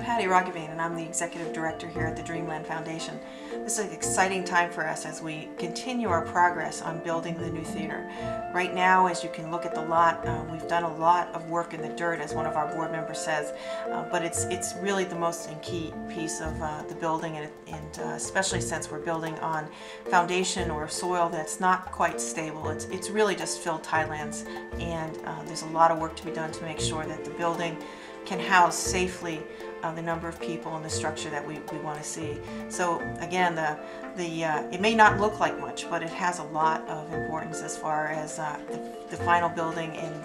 I'm Patty Roggeveen, and I'm the Executive Director here at the Dreamland Foundation. This is an exciting time for us as we continue our progress on building the new theater. Right now, as you can look at the lot, we've done a lot of work in the dirt, as one of our board members says, but it's really the most key piece of the building, and especially since we're building on foundation or soil that's not quite stable. It's really just filled tidelands, and there's a lot of work to be done to make sure that the building can house safely the number of people and the structure that we want to see. So again, it may not look like much, but it has a lot of importance as far as the final building and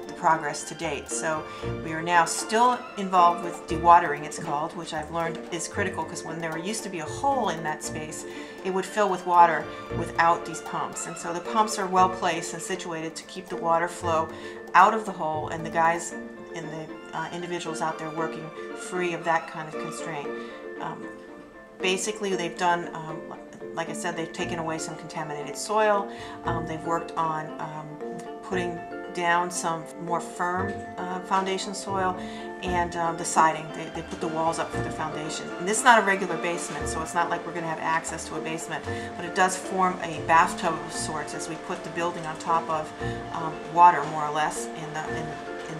the progress to date. So we are now still involved with dewatering, it's called, which I've learned is critical, because when there used to be a hole in that space, it would fill with water without these pumps. And so the pumps are well placed and situated to keep the water flow out of the hole, and the guys and the individuals out there working free of that kind of constraint. Basically, they've done, like I said, they've taken away some contaminated soil. They've worked on putting down some more firm foundation soil, and the siding. They put the walls up for the foundation. And this is not a regular basement, so it's not like we're going to have access to a basement, but it does form a bathtub of sorts as we put the building on top of water, more or less, in the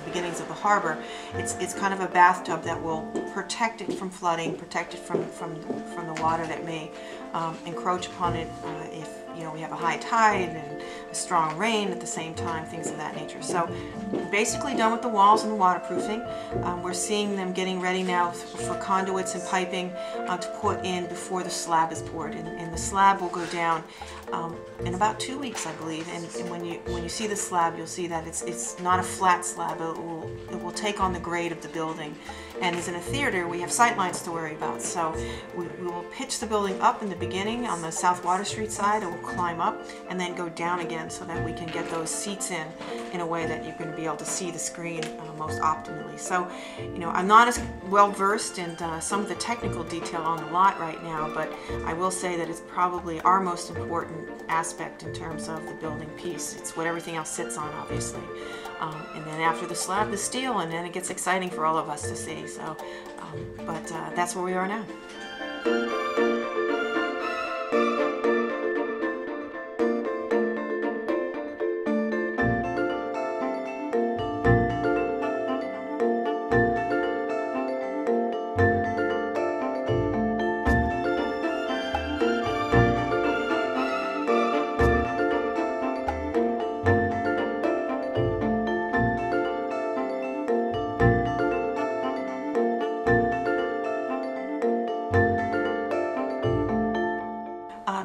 beginnings of the harbor. It's kind of a bathtub that will protect it from flooding, protect it from the water that may encroach upon it if we have a high tide and a strong rain at the same time, things of that nature. So we're basically done with the walls and the waterproofing. We're seeing them getting ready now for conduits and piping to put in before the slab is poured, and the slab will go down in about 2 weeks, I believe. And when you see the slab, you'll see that it's not a flat slab. It will take on the grade of the building. And as in a theater, we have sight lines to worry about. So we will pitch the building up in the beginning on the South Water Street side. It will climb up and then go down again, so that we can get those seats in a way that you're going to be able to see the screen most optimally. So, I'm not as well versed in some of the technical detail on the lot right now, but I will say that it's probably our most important aspect in terms of the building piece. It's what everything else sits on, obviously. And then after the slab, the steel, and then it gets exciting for all of us to see. So, but that's where we are now.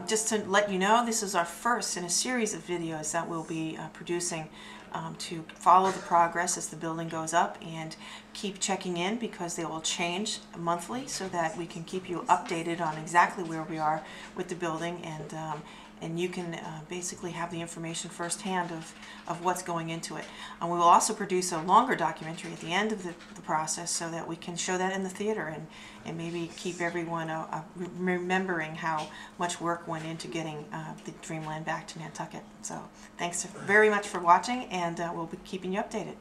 Just to let you know, this is our first in a series of videos that we'll be producing to follow the progress as the building goes up, and keep checking in, because they will change monthly, so that we can keep you updated on exactly where we are with the building, and you can basically have the information firsthand of what's going into it. And we will also produce a longer documentary at the end of the process, so that we can show that in the theater, and maybe keep everyone remembering how much work went into getting the Dreamland back to Nantucket. So thanks very much for watching, and we'll be keeping you updated.